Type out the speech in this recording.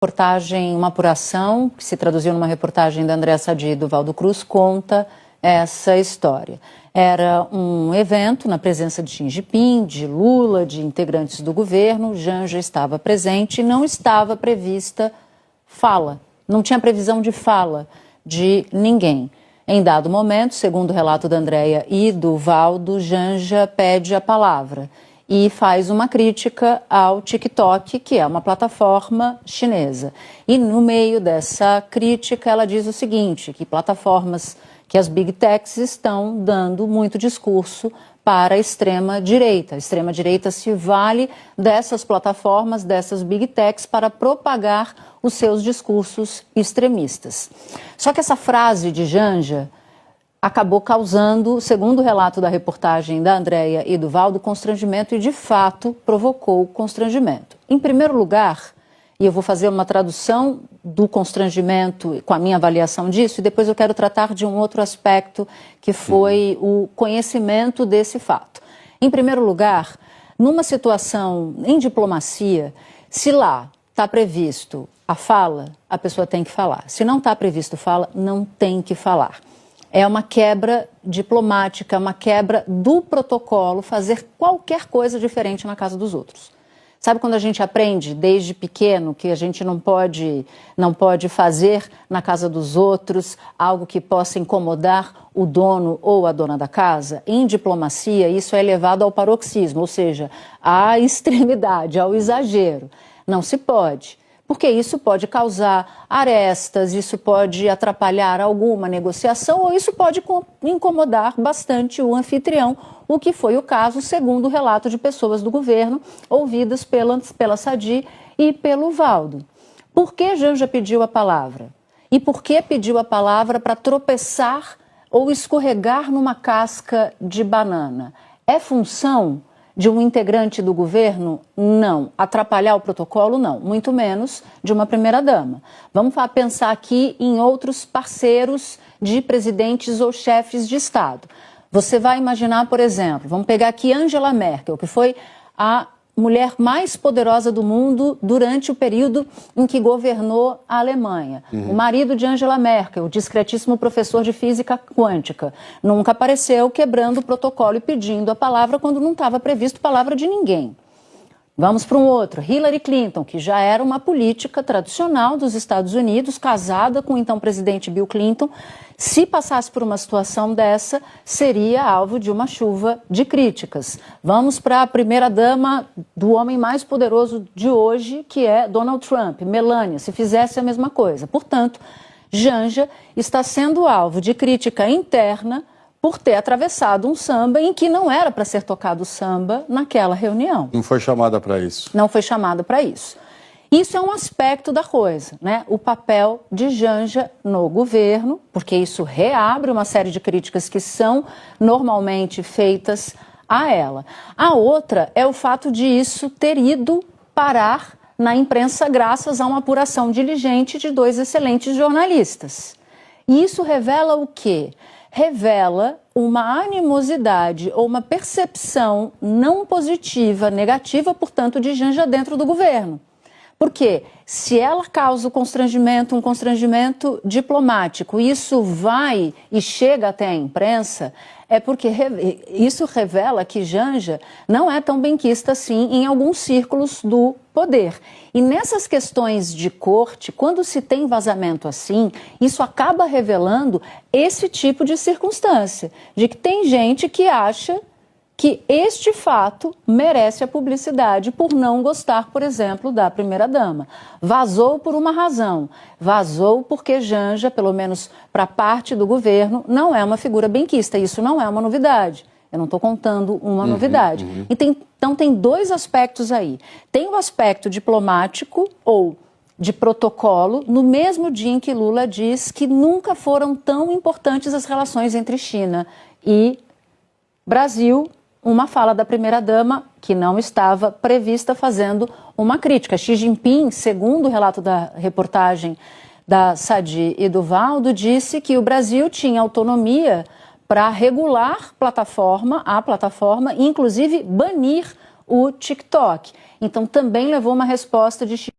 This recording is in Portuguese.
Reportagem, uma apuração que se traduziu numa reportagem da Andréa Sadi e do Valdo Cruz conta essa história. Era um evento na presença de Xi Jinping, de Lula, de integrantes do governo. Janja estava presente e não estava prevista fala, não tinha previsão de fala de ninguém. Em dado momento, segundo o relato da Andréa e do Valdo, Janja pede a palavra e faz uma crítica ao TikTok, que é uma plataforma chinesa. E no meio dessa crítica ela diz o seguinte, que plataformas, que as Big Techs estão dando muito discurso para a extrema-direita. A extrema-direita se vale dessas plataformas, dessas Big Techs, para propagar os seus discursos extremistas. Só que essa frase de Janja acabou causando, segundo o relato da reportagem da Andréa e do Valdo, constrangimento e, de fato, provocou constrangimento. Em primeiro lugar, e eu vou fazer uma tradução do constrangimento com a minha avaliação disso, e depois eu quero tratar de um outro aspecto que foi o conhecimento desse fato. Em primeiro lugar, numa situação em diplomacia, se lá está previsto a fala, a pessoa tem que falar. Se não está previsto fala, não tem que falar. É uma quebra diplomática, uma quebra do protocolo fazer qualquer coisa diferente na casa dos outros. Sabe quando a gente aprende desde pequeno que a gente não pode fazer na casa dos outros algo que possa incomodar o dono ou a dona da casa? Em diplomacia, isso é levado ao paroxismo, ou seja, à extremidade, ao exagero. Não se pode. Porque isso pode causar arestas, isso pode atrapalhar alguma negociação ou isso pode incomodar bastante o anfitrião, o que foi o caso, segundo o relato de pessoas do governo, ouvidas pela Sadi e pelo Valdo. Por que Janja pediu a palavra? E por que pediu a palavra para tropeçar ou escorregar numa casca de banana? É função de um integrante do governo? Não. Atrapalhar o protocolo? Não. Muito menos de uma primeira-dama. Vamos pensar aqui em outros parceiros de presidentes ou chefes de Estado. Você vai imaginar, por exemplo, vamos pegar aqui Angela Merkel, que foi a mulher mais poderosa do mundo durante o período em que governou a Alemanha. O marido de Angela Merkel, o discretíssimo professor de física quântica, nunca apareceu quebrando o protocolo e pedindo a palavra quando não estava previsto palavra de ninguém. Vamos para um outro, Hillary Clinton, que já era uma política tradicional dos Estados Unidos, casada com o então presidente Bill Clinton. Se passasse por uma situação dessa, seria alvo de uma chuva de críticas. Vamos para a primeira-dama do homem mais poderoso de hoje, que é Donald Trump, Melania, se fizesse a mesma coisa. Portanto, Janja está sendo alvo de crítica interna por ter atravessado um samba em que não era para ser tocado samba naquela reunião. Não foi chamada para isso. Não foi chamada para isso. Isso é um aspecto da coisa, né? O papel de Janja no governo, porque isso reabre uma série de críticas que são normalmente feitas a ela. A outra é o fato de isso ter ido parar na imprensa graças a uma apuração diligente de dois excelentes jornalistas. E isso revela o quê? Revela uma animosidade ou uma percepção não positiva, negativa, portanto, de Janja dentro do governo. Porque se ela causa um constrangimento diplomático, isso vai e chega até a imprensa, é porque isso revela que Janja não é tão benquista assim em alguns círculos do poder. E nessas questões de corte, quando se tem vazamento assim, isso acaba revelando esse tipo de circunstância, de que tem gente que acha que este fato merece a publicidade por não gostar, por exemplo, da primeira-dama. Vazou por uma razão. Vazou porque Janja, pelo menos para parte do governo, não é uma figura benquista. Isso não é uma novidade. Eu não estou contando uma novidade. Então tem dois aspectos aí. Tem o aspecto diplomático ou de protocolo, no mesmo dia em que Lula diz que nunca foram tão importantes as relações entre China e Brasil, uma fala da primeira-dama que não estava prevista fazendo uma crítica. Xi Jinping, segundo o relato da reportagem da Sadi e do Valdo, disse que o Brasil tinha autonomia para regular a plataforma e, inclusive, banir o TikTok. Então, também levou uma resposta de Xi